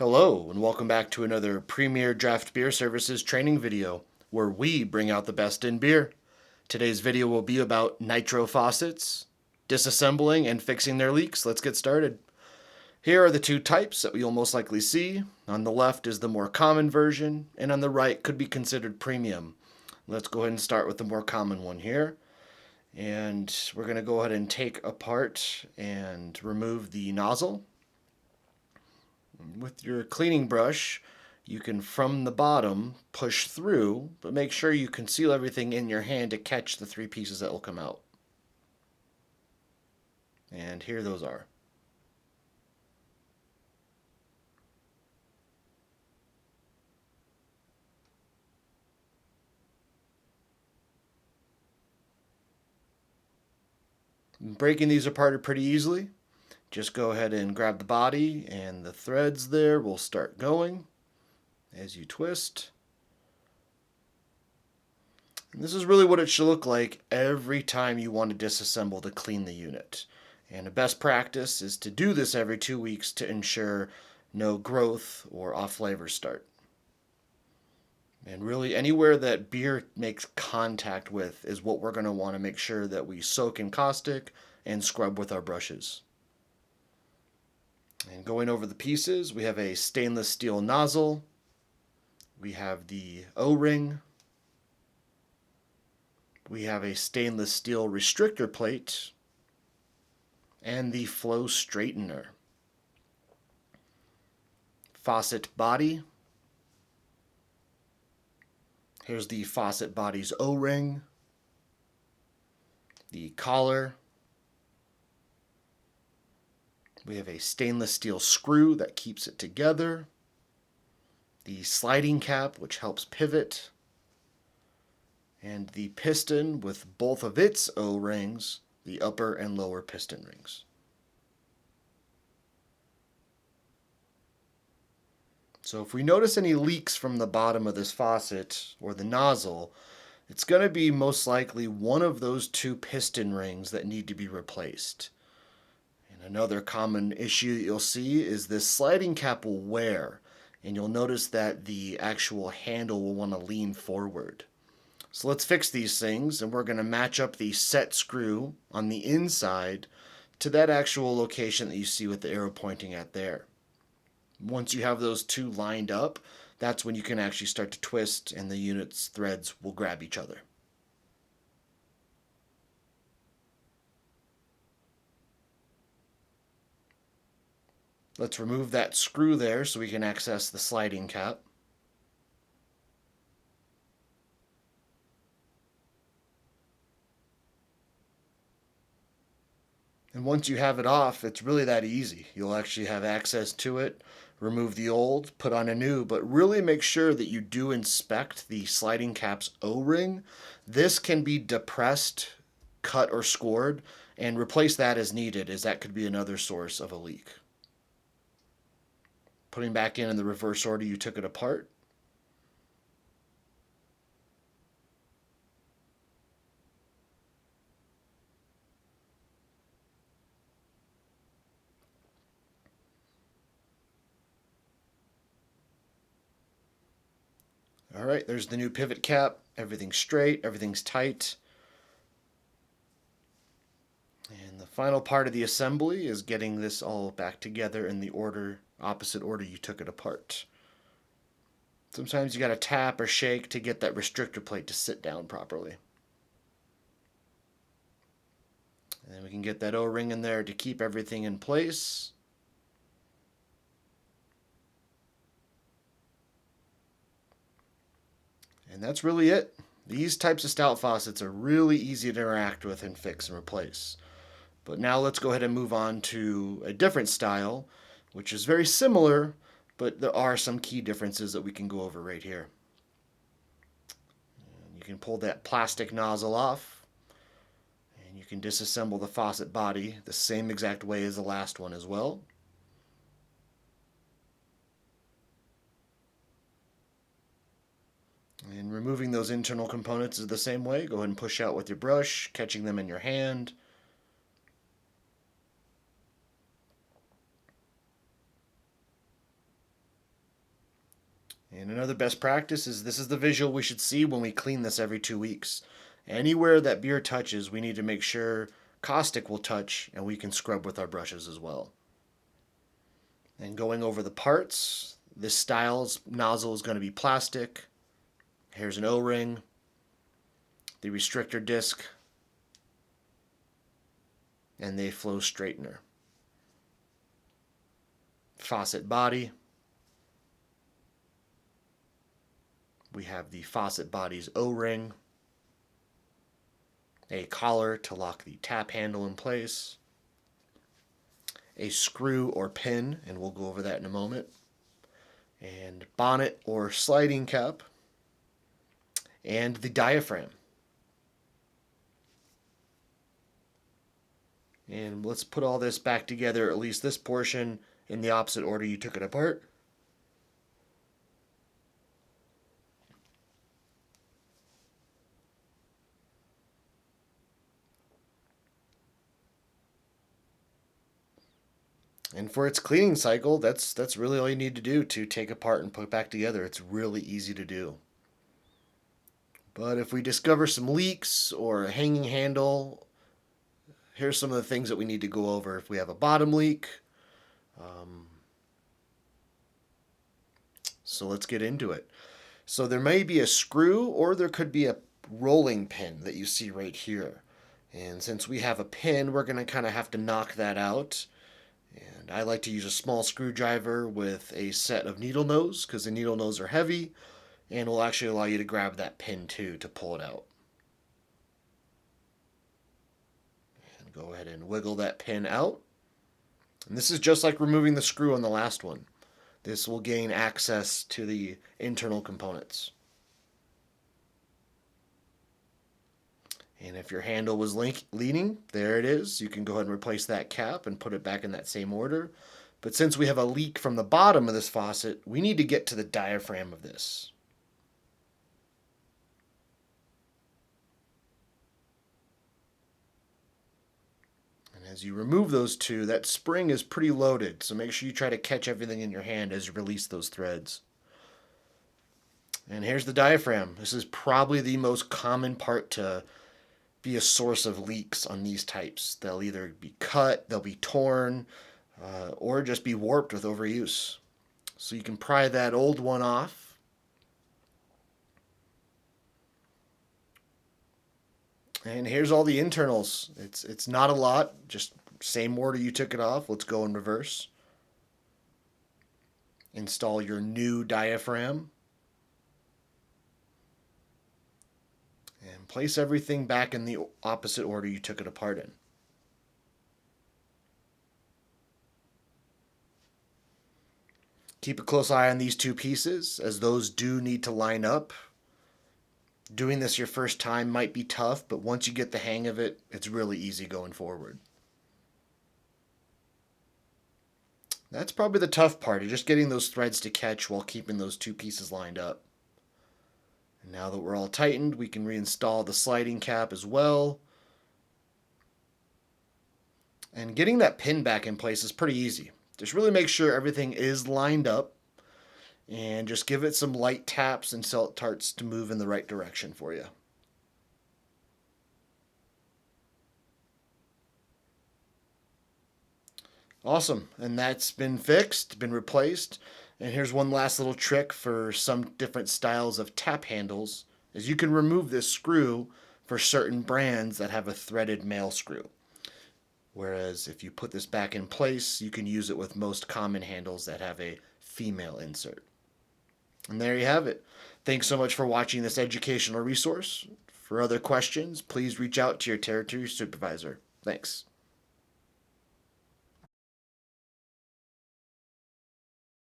Hello, and welcome back to another Premier Draft Beer Services training video, where we bring out the best in beer. Today's video will be about Nitro faucets, disassembling and fixing their leaks. Let's get started. Here are the two types that you'll most likely see. On the left is the more common version, and on the right could be considered premium. Let's go ahead and start with the more common one here. And we're going to go ahead and take apart and remove the nozzle. With your cleaning brush, you can, from the bottom, push through, but make sure you conceal everything in your hand to catch the three pieces that will come out. And here those are. Breaking these apart are pretty easily. Just go ahead and grab the body, and the threads there will start going as you twist. And this is really what it should look like every time you want to disassemble to clean the unit. And a best practice is to do this every 2 weeks to ensure no growth or off flavor start. And really anywhere that beer makes contact with is what we're going to want to make sure that we soak in caustic and scrub with our brushes. And going over the pieces, we have a stainless steel nozzle, we have the O-ring, we have a stainless steel restrictor plate, and the flow straightener. Faucet body. Here's the faucet body's O-ring, the collar. We have a stainless steel screw that keeps it together, the sliding cap which helps pivot, and the piston with both of its O-rings, the upper and lower piston rings. So if we notice any leaks from the bottom of this faucet or the nozzle, it's going to be most likely one of those two piston rings that need to be replaced. Another common issue that you'll see is this sliding cap will wear, and you'll notice that the actual handle will want to lean forward. So let's fix these things, and we're going to match up the set screw on the inside to that actual location that you see with the arrow pointing at there. Once you have those two lined up, that's when you can actually start to twist and the unit's threads will grab each other. Let's remove that screw there so we can access the sliding cap. And once you have it off, it's really that easy. You'll actually have access to it, remove the old, put on a new, but really make sure that you do inspect the sliding cap's O-ring. This can be depressed, cut, or scored, and replace that as needed, as that could be another source of a leak. Putting back in the reverse order you took it apart. All right, there's the new pivot cap. Everything's straight, everything's tight. And the final part of the assembly is getting this all back together in the opposite order you took it apart. Sometimes you got to tap or shake to get that restrictor plate to sit down properly. And then we can get that O-ring in there to keep everything in place. And that's really it. These types of stout faucets are really easy to interact with and fix and replace. But now let's go ahead and move on to a different style, which is very similar, but there are some key differences that we can go over right here. And you can pull that plastic nozzle off, and you can disassemble the faucet body the same exact way as the last one as well. And removing those internal components is the same way. Go ahead and push out with your brush, catching them in your hand. And another best practice is this is the visual we should see when we clean this every 2 weeks. Anywhere that beer touches, we need to make sure caustic will touch and we can scrub with our brushes as well. And going over the parts, this style's nozzle is going to be plastic. Here's an O-ring, the restrictor disc, and the flow straightener. Faucet body. We have the faucet body's O-ring, a collar to lock the tap handle in place, a screw or pin, and we'll go over that in a moment, and bonnet or sliding cap, and the diaphragm. And let's put all this back together, at least this portion, in the opposite order you took it apart. And for its cleaning cycle, that's really all you need to do to take apart and put back together. It's really easy to do. But if we discover some leaks or a hanging handle, here's some of the things that we need to go over. If we have a bottom leak, so let's get into it. So there may be a screw or there could be a rolling pin that you see right here. And since we have a pin, we're going to kind of have to knock that out. And I like to use a small screwdriver with a set of needle nose because the needle nose are heavy and will actually allow you to grab that pin too to pull it out. And go ahead and wiggle that pin out. And this is just like removing the screw on the last one. This will gain access to the internal components. And if your handle was leaning, there it is. You can go ahead and replace that cap and put it back in that same order. But since we have a leak from the bottom of this faucet, we need to get to the diaphragm of this. And as you remove those two, that spring is pretty loaded, so make sure you try to catch everything in your hand as you release those threads. And here's the diaphragm. This is probably the most common part to be a source of leaks on these types. They'll either be cut, they'll be torn, or just be warped with overuse. So you can pry that old one off. And here's all the internals. It's not a lot, just same order you took it off. Let's go in reverse. Install your new diaphragm. And place everything back in the opposite order you took it apart in. Keep a close eye on these two pieces, as those do need to line up. Doing this your first time might be tough, but once you get the hang of it, it's really easy going forward. That's probably the tough part, just getting those threads to catch while keeping those two pieces lined up. And now that we're all tightened, we can reinstall the sliding cap as well. And getting that pin back in place is pretty easy. Just really make sure everything is lined up and just give it some light taps until it starts to move in the right direction for you. Awesome, and that's been fixed, been replaced. And here's one last little trick for some different styles of tap handles, is you can remove this screw for certain brands that have a threaded male screw. Whereas if you put this back in place, you can use it with most common handles that have a female insert. And there you have it. Thanks so much for watching this educational resource. For other questions, please reach out to your territory supervisor. Thanks.